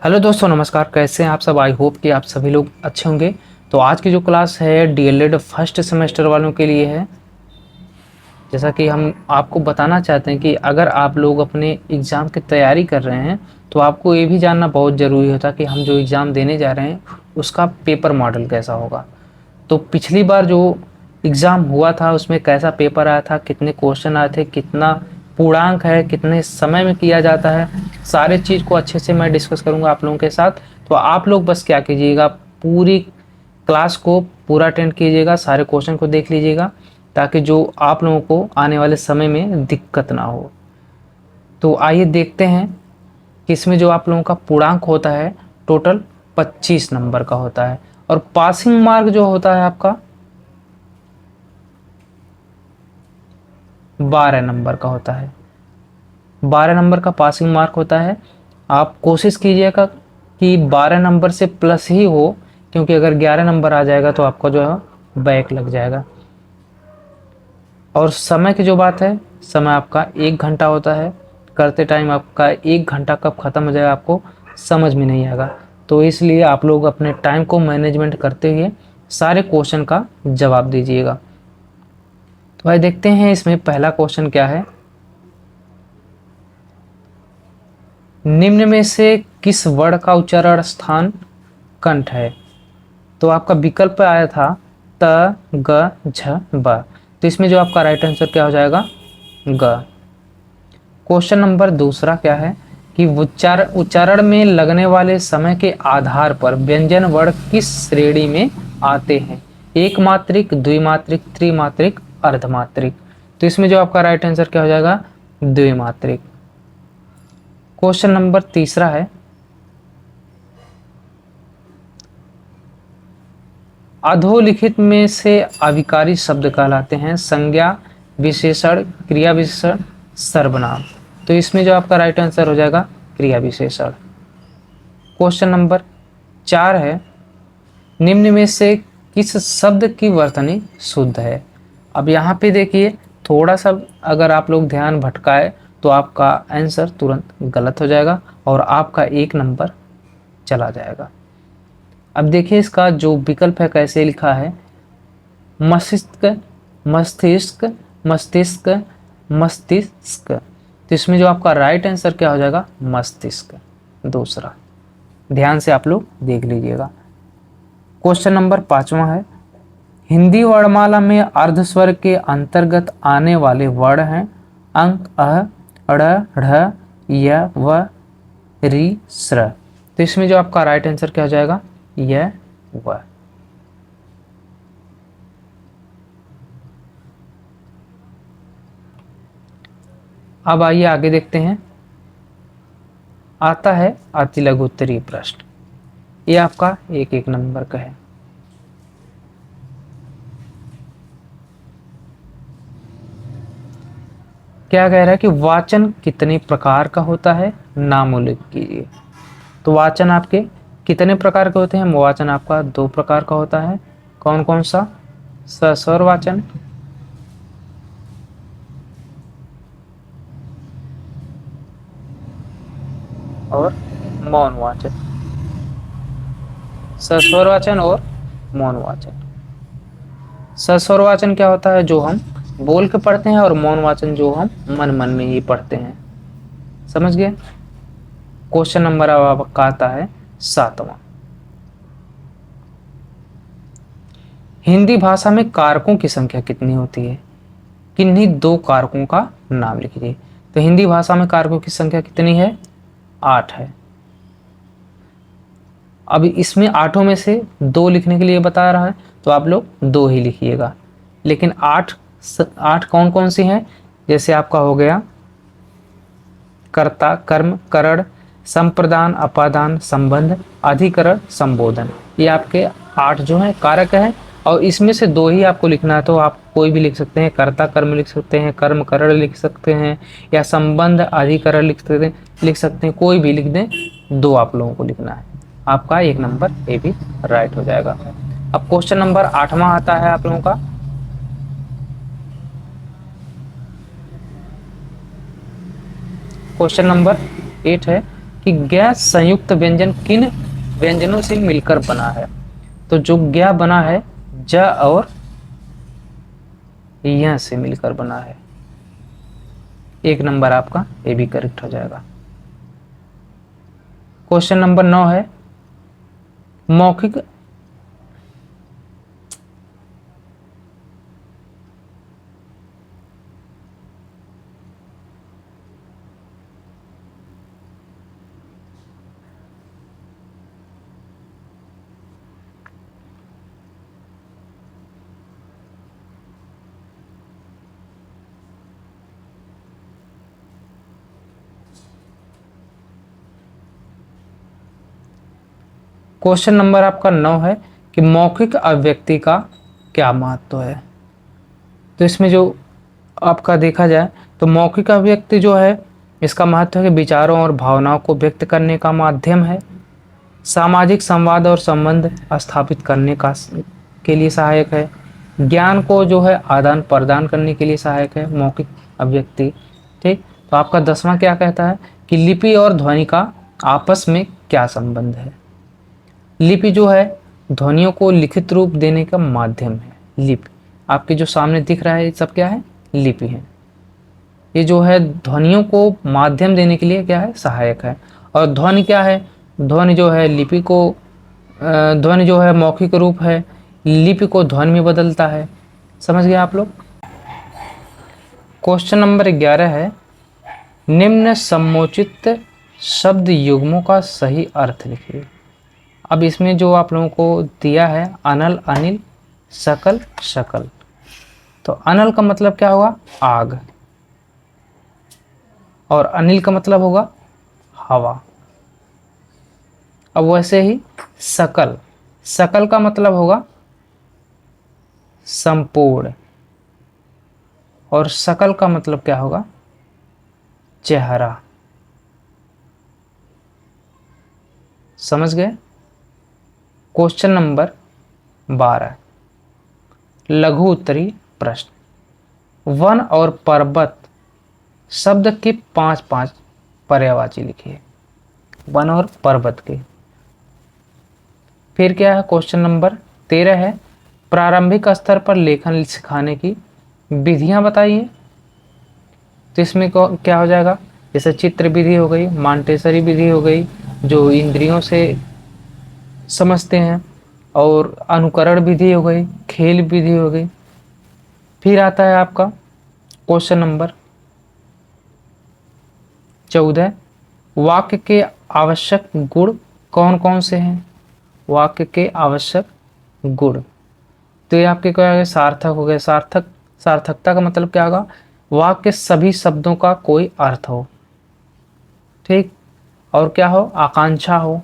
Hello दोस्तों, नमस्कार। कैसे हैं आप सब? आई होप कि आप सभी लोग अच्छे होंगे। तो आज की जो क्लास है डीएलएड फर्स्ट सेमेस्टर वालों के लिए है। जैसा कि हम आपको बताना चाहते हैं कि अगर आप लोग अपने एग्ज़ाम की तैयारी कर रहे हैं तो आपको ये भी जानना बहुत ज़रूरी होता है कि हम जो एग्ज़ाम देने जा रहे हैं उसका पेपर मॉडल कैसा होगा। तो पिछली बार जो एग्ज़ाम हुआ था उसमें कैसा पेपर आया था, कितने क्वेश्चन आए थे, कितना पूर्णांक है, कितने समय में किया जाता है, सारे चीज़ को अच्छे से मैं डिस्कस करूंगा आप लोगों के साथ। तो आप लोग बस क्या कीजिएगा, पूरी क्लास को पूरा अटेंड कीजिएगा, सारे क्वेश्चन को देख लीजिएगा ताकि जो आप लोगों को आने वाले समय में दिक्कत ना हो। तो आइए देखते हैं कि इसमें जो आप लोगों का पूर्णांक होता है टोटल 25 नंबर का होता है और पासिंग मार्क जो होता है आपका 12 नंबर का होता है। 12 नंबर का पासिंग मार्क होता है। आप कोशिश कीजिएगा कि 12 नंबर से प्लस ही हो, क्योंकि अगर 11 नंबर आ जाएगा तो आपका जो है बैक लग जाएगा। और समय की जो बात है, समय आपका 1 घंटा होता है। करते टाइम आपका 1 घंटा कब ख़त्म हो जाएगा आपको समझ में नहीं आएगा। तो इसलिए आप लोग अपने टाइम को मैनेजमेंट करते हुए सारे क्वेश्चन का जवाब दीजिएगा। तो भाई देखते हैं इसमें पहला क्वेश्चन क्या है। निम्न में से किस वर्ण का उच्चारण स्थान कंठ है? तो आपका विकल्प आया था त, ग, झ, ब। तो इसमें जो आपका राइट आंसर क्या हो जाएगा? ग। क्वेश्चन नंबर दूसरा क्या है कि उच्चारण में लगने वाले समय के आधार पर व्यंजन वर्ण किस श्रेणी में आते हैं? एक मात्रिक, द्विमात्रिक, त्रिमात्रिक, अर्धमात्रिक। तो इसमें जो आपका राइट आंसर क्या हो जाएगा? द्विमात्रिक। क्वेश्चन नंबर तीसरा है, अधोलिखित में से अविकारी शब्द कहलाते हैं संज्ञा, विशेषण, क्रिया विशेषण, सर्वनाम। तो इसमें जो आपका राइट आंसर हो जाएगा क्रिया विशेषण। क्वेश्चन नंबर 4 है, निम्न में से किस शब्द की वर्तनी शुद्ध है? अब यहाँ पे देखिए, थोड़ा सा अगर आप लोग ध्यान भटकाए तो आपका आंसर तुरंत गलत हो जाएगा और आपका 1 नंबर चला जाएगा। अब देखिए इसका जो विकल्प है कैसे लिखा है, मस्तिष्क, मस्तिष्क, मस्तिष्क, मस्तिष्क। तो इसमें जो आपका राइट आंसर क्या हो जाएगा? मस्तिष्क दूसरा। ध्यान से आप लोग देख लीजिएगा। क्वेश्चन नंबर 5वां है, हिंदी वर्णमाला में अर्धस्वर के अंतर्गत आने वाले वर्ण हैं अंक, अ, ढ़, ढ़, य, व, रि, स्र। तो इसमें जो आपका राइट आंसर क्या हो जाएगा? य, व। अब आइए आगे देखते हैं। आता है अति लघु उत्तरीय प्रश्न। ये आपका 1-1 नंबर का है। क्या कह रहा है कि वाचन कितने प्रकार का होता है? नाम उल्लेख कीजिए। तो वाचन आपके कितने प्रकार के होते हैं? वाचन आपका 2 प्रकार का होता है। कौन कौन सा? सस्वर वाचन और मौन वाचन। सस्वर वाचन और मौन वाचन। सस्वर वाचन क्या होता है? जो हम बोल के पढ़ते हैं, और मौन वाचन जो हम मन मन में ही पढ़ते हैं। समझ गए? क्वेश्चन नंबर अब आपका आता है 7वां। हिंदी भाषा में कारकों की संख्या कितनी होती है? किन्हीं 2 कारकों का नाम लिखिए। तो हिंदी भाषा में कारकों की संख्या कितनी है? 8 है। अब इसमें 8 में से 2 लिखने के लिए बता रहा है तो आप लोग 2 ही लिखिएगा। लेकिन 8 कौन कौन सी हैं? जैसे आपका हो गया कर्ता, कर्म, करण, संप्रदान, अपादान, संबंध, अधिकरण, संबोधन। ये आपके 8 जो है कारक है और इसमें से 2 ही आपको लिखना है। तो आप कोई भी लिख सकते हैं, कर्ता कर्म लिख सकते हैं, कर्म करण लिख सकते हैं, या संबंध अधिकरण लिख सकते हैं, कोई भी लिख दें। 2 आप लोगों को लिखना है। आपका 1 नंबर ए भी राइट हो जाएगा। अब क्वेश्चन नंबर 8वां आता है आप लोगों का। क्वेश्चन नंबर 8 है कि ज्ञ संयुक्त व्यंजन किन व्यंजनों से मिलकर बना है। तो जो ज्ञ बना है ज और य से मिलकर बना है। 1 नंबर आपका ये भी करेक्ट हो जाएगा। क्वेश्चन नंबर 9 है मौखिक क्वेश्चन नंबर आपका 9 है कि मौखिक अभिव्यक्ति का क्या महत्व है। तो इसमें जो आपका देखा जाए तो मौखिक अभिव्यक्ति जो है इसका महत्व है कि विचारों और भावनाओं को व्यक्त करने का माध्यम है, सामाजिक संवाद और संबंध स्थापित करने का के लिए सहायक है, ज्ञान को जो है आदान प्रदान करने के लिए सहायक है मौखिक अभिव्यक्ति। ठीक, तो आपका 10वां क्या कहता है कि लिपि और ध्वनि का आपस में क्या संबंध है। लिपि जो है ध्वनियों को लिखित रूप देने का माध्यम है। लिपि आपके जो सामने दिख रहा है ये सब क्या है, लिपि है। ये जो है ध्वनियों को माध्यम देने के लिए क्या है, सहायक है। और ध्वनि क्या है, ध्वनि जो है लिपि को ध्वनि जो है मौखिक रूप है, लिपि को ध्वनि में बदलता है। समझ गए आप लोग। क्वेश्चन नंबर 11 है निम्न सम्मोचित शब्द युग्मों का सही अर्थ लिखिए। अब इसमें जो आप लोगों को दिया है अनल, अनिल, सकल, शकल। तो अनल का मतलब क्या होगा, आग, और अनिल का मतलब होगा हवा। अब वैसे ही सकल, सकल का मतलब होगा संपूर्ण, और सकल का मतलब क्या होगा, चेहरा। समझ गए। क्वेश्चन नंबर 12 लघु उत्तरी प्रश्न। वन और पर्वत शब्द के 5 पर्यायवाची लिखिए। वन और पर्वत के। फिर क्या है, क्वेश्चन नंबर 13 है प्रारंभिक स्तर पर लेखन सिखाने की विधियां बताइए। तो इसमें क्या हो जाएगा, जैसे चित्र विधि हो गई, मांटेसरी विधि हो गई जो इंद्रियों से समझते हैं, और अनुकरण विधि हो गई, खेल विधि हो गई। फिर आता है आपका क्वेश्चन नंबर 14 वाक्य के आवश्यक गुण कौन कौन से हैं। वाक्य के आवश्यक गुण, तो ये आपके क्या है, सार्थक हो गए। सार्थकता का मतलब क्या होगा, वाक्य के सभी शब्दों का कोई अर्थ हो। ठीक, और क्या हो, आकांक्षा हो,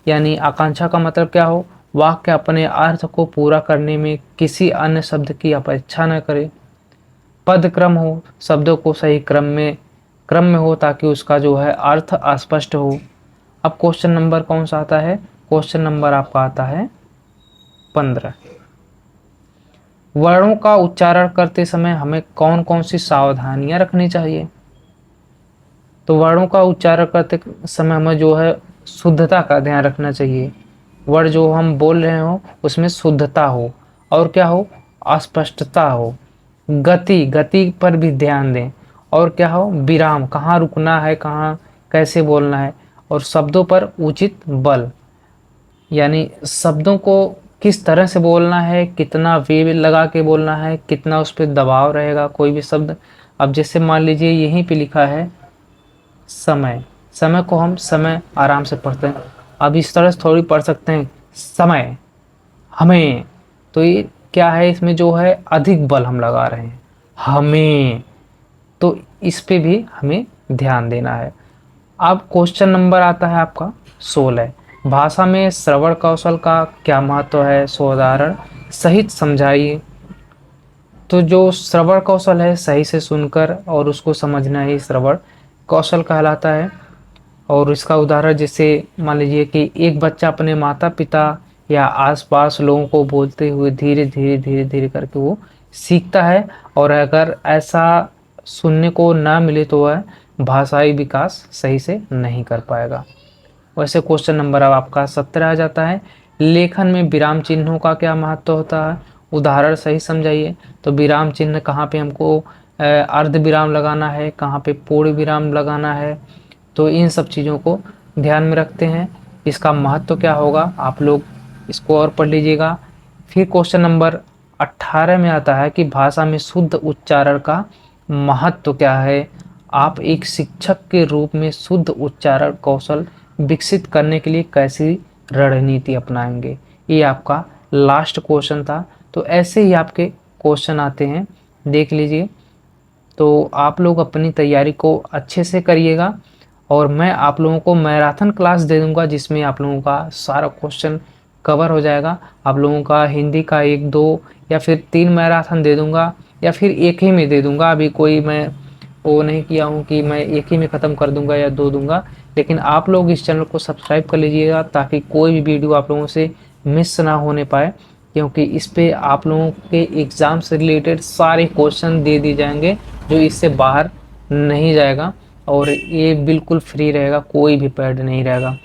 यानी आकांक्षा का मतलब क्या हो, वाक्य अपने अर्थ को पूरा करने में किसी अन्य शब्द की अपेक्षा न करे। पद क्रम हो, शब्दों को सही क्रम में हो ताकि उसका जो है अर्थ अस्पष्ट हो। अब क्वेश्चन नंबर कौन सा आता है, क्वेश्चन नंबर आपका आता है 15। वर्णों का उच्चारण करते समय हमें कौन कौन सी सावधानियां रखनी चाहिए। तो वर्णों का उच्चारण करते समय हमें जो है शुद्धता का ध्यान रखना चाहिए। वर्ण जो हम बोल रहे हो उसमें शुद्धता हो, और क्या हो, अस्पष्टता हो। गति पर भी ध्यान दें, और क्या हो, विराम, कहाँ रुकना है, कहाँ कैसे बोलना है, और शब्दों पर उचित बल, यानी शब्दों को किस तरह से बोलना है, कितना वे लगा के बोलना है, कितना उस पर दबाव रहेगा कोई भी शब्द। अब जैसे मान लीजिए यहीं पे लिखा है समय, समय को हम समय आराम से पढ़ते हैं, अब इस तरह से थोड़ी पढ़ सकते हैं समय हमें। तो ये क्या है, इसमें जो है अधिक बल हम लगा रहे हैं हमें, तो इस पे भी हमें ध्यान देना है। अब क्वेश्चन नंबर आता है आपका 16 भाषा में श्रवण कौशल का क्या महत्व है, उदाहरण सहित समझाइए। तो जो श्रवण कौशल है सही से सुनकर और उसको समझना ही श्रवण कौशल कहलाता है। और इसका उदाहरण जैसे मान लीजिए कि एक बच्चा अपने माता पिता या आसपास लोगों को बोलते हुए धीरे धीरे करके वो सीखता है, और अगर ऐसा सुनने को ना मिले तो वह भाषाई विकास सही से नहीं कर पाएगा। वैसे क्वेश्चन नंबर अब आपका 17 आ जाता है, लेखन में विराम चिन्हों का क्या महत्व होता है, उदाहरण सही समझाइए। तो विराम चिन्ह कहाँ पे हमको अर्ध विराम लगाना है, कहाँ पे पूर्ण विराम लगाना है, तो इन सब चीज़ों को ध्यान में रखते हैं। इसका महत्व क्या होगा आप लोग इसको और पढ़ लीजिएगा। फिर क्वेश्चन नंबर 18 में आता है कि भाषा में शुद्ध उच्चारण का महत्व क्या है। आप एक शिक्षक के रूप में शुद्ध उच्चारण कौशल विकसित करने के लिए कैसी रणनीति अपनाएंगे। ये आपका लास्ट क्वेश्चन था। तो ऐसे ही आपके क्वेश्चन आते हैं, देख लीजिए। तो आप लोग अपनी तैयारी को अच्छे से करिएगा और मैं आप लोगों को मैराथन क्लास दे दूंगा जिसमें आप लोगों का सारा क्वेश्चन कवर हो जाएगा। आप लोगों का हिंदी का 1-2 या फिर 3 मैराथन दे दूंगा या फिर एक ही में दे दूंगा। अभी कोई मैं वो नहीं किया हूँ कि मैं एक ही में ख़त्म कर दूंगा या 2 दूंगा। लेकिन आप लोग इस चैनल को सब्सक्राइब कर लीजिएगा ताकि कोई भी वीडियो आप लोगों से मिस ना होने पाए, क्योंकि इस पे आप लोगों के एग्ज़ाम से रिलेटेड सारे क्वेश्चन दे दिए जाएंगे जो इससे बाहर नहीं जाएगा और ये बिल्कुल फ्री रहेगा, कोई भी पैड नहीं रहेगा।